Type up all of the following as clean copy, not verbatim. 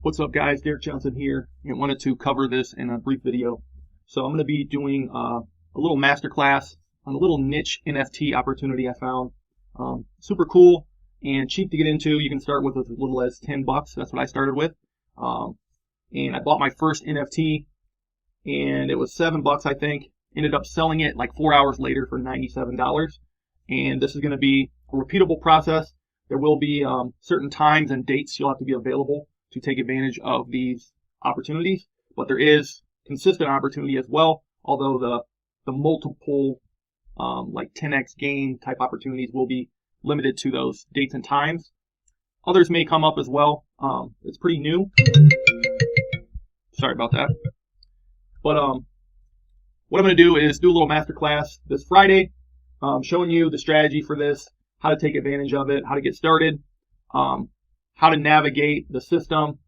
What's up, guys? Derek Johnson here, and wanted to cover this in a brief video. So I'm going to be doing a little masterclass on a little niche NFT opportunity I found. Super cool and cheap to get into. You can start with as little as $10. That's what I started with. And I bought my first NFT, and it was $7, I think. Ended up selling it like 4 hours later for $97. And this is going to be a repeatable process. There will be certain times and dates you'll have to be available to take advantage of these opportunities, but there is consistent opportunity as well, although the multiple like 10x gain type opportunities will be limited to those dates and times. Others may come up as well. It's pretty new. Sorry about that. But what I'm going to do is do a little masterclass this Friday, showing you the strategy for this, how to take advantage of it, how to get started, how to navigate the system,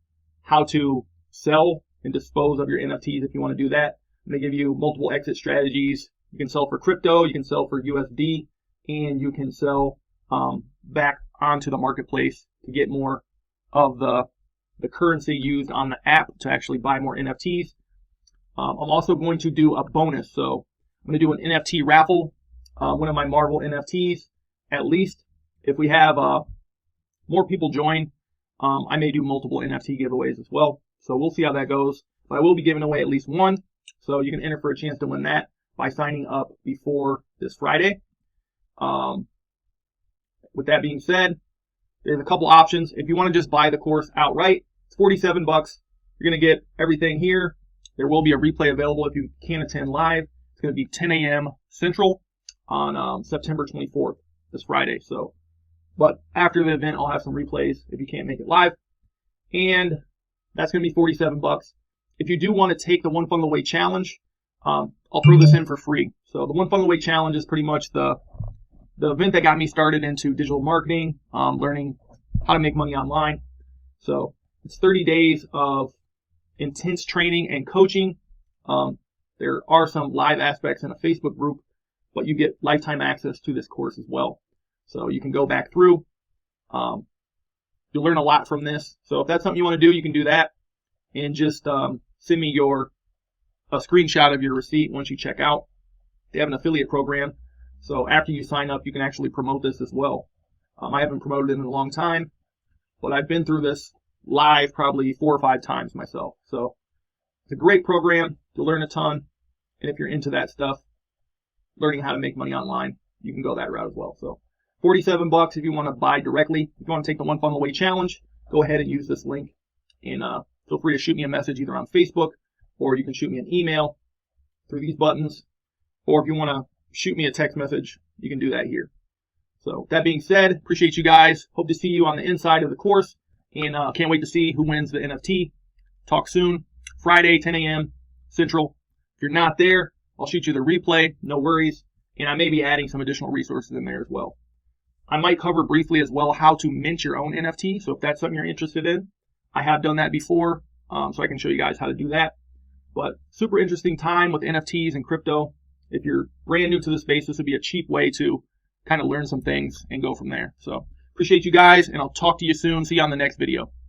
how to sell and dispose of your NFTs if you want to do that. I'm going to give you multiple exit strategies. You can sell for crypto, you can sell for USD, and you can sell back onto the marketplace to get more of the currency used on the app to actually buy more NFTs. I'm also going to do a bonus. So I'm going to do an NFT raffle, one of my Marvel NFTs, at least. If we have more people join, I may do multiple NFT giveaways as well. So we'll see how that goes. But I will be giving away at least one. So you can enter for a chance to win that by signing up before this Friday. With that being said, there's a couple options. If you want to just buy the course outright, it's $47. You're going to get everything here. There will be a replay available if you can't attend live. It's going to be 10 a.m. Central on September 24th, this Friday. But after the event, I'll have some replays if you can't make it live. And that's going to be $47. If you do want to take the One Funnel Away Challenge, I'll throw this in for free. So the One Funnel Away Challenge is pretty much the event that got me started into digital marketing, learning how to make money online. So it's 30 days of intense training and coaching. There are some live aspects in a Facebook group, but you get lifetime access to this course as well. So you can go back through. You'll learn a lot from this. So if that's something you want to do, you can do that. And just send me a screenshot of your receipt once you check out. They have an affiliate program. So after you sign up, you can actually promote this as well. I haven't promoted it in a long time, but I've been through this live probably 4 or 5 times myself. So it's a great program. You'll learn a ton. And if you're into that stuff, learning how to make money online, you can go that route as well. So $47 if you want to buy directly. If you want to take the One Funnel Away Challenge, go ahead and use this link. And feel free to shoot me a message either on Facebook, or you can shoot me an email through these buttons. Or if you want to shoot me a text message, you can do that here. So that being said, appreciate you guys. Hope to see you on the inside of the course. And can't wait to see who wins the NFT. Talk soon. Friday, 10 a.m. Central. If you're not there, I'll shoot you the replay. No worries. And I may be adding some additional resources in there as well. I might cover briefly as well how to mint your own NFT. So if that's something you're interested in, I have done that before. So I can show you guys how to do that. But super interesting time with NFTs and crypto. If you're brand new to the space, this would be a cheap way to kind of learn some things and go from there. So appreciate you guys, and I'll talk to you soon. See you on the next video.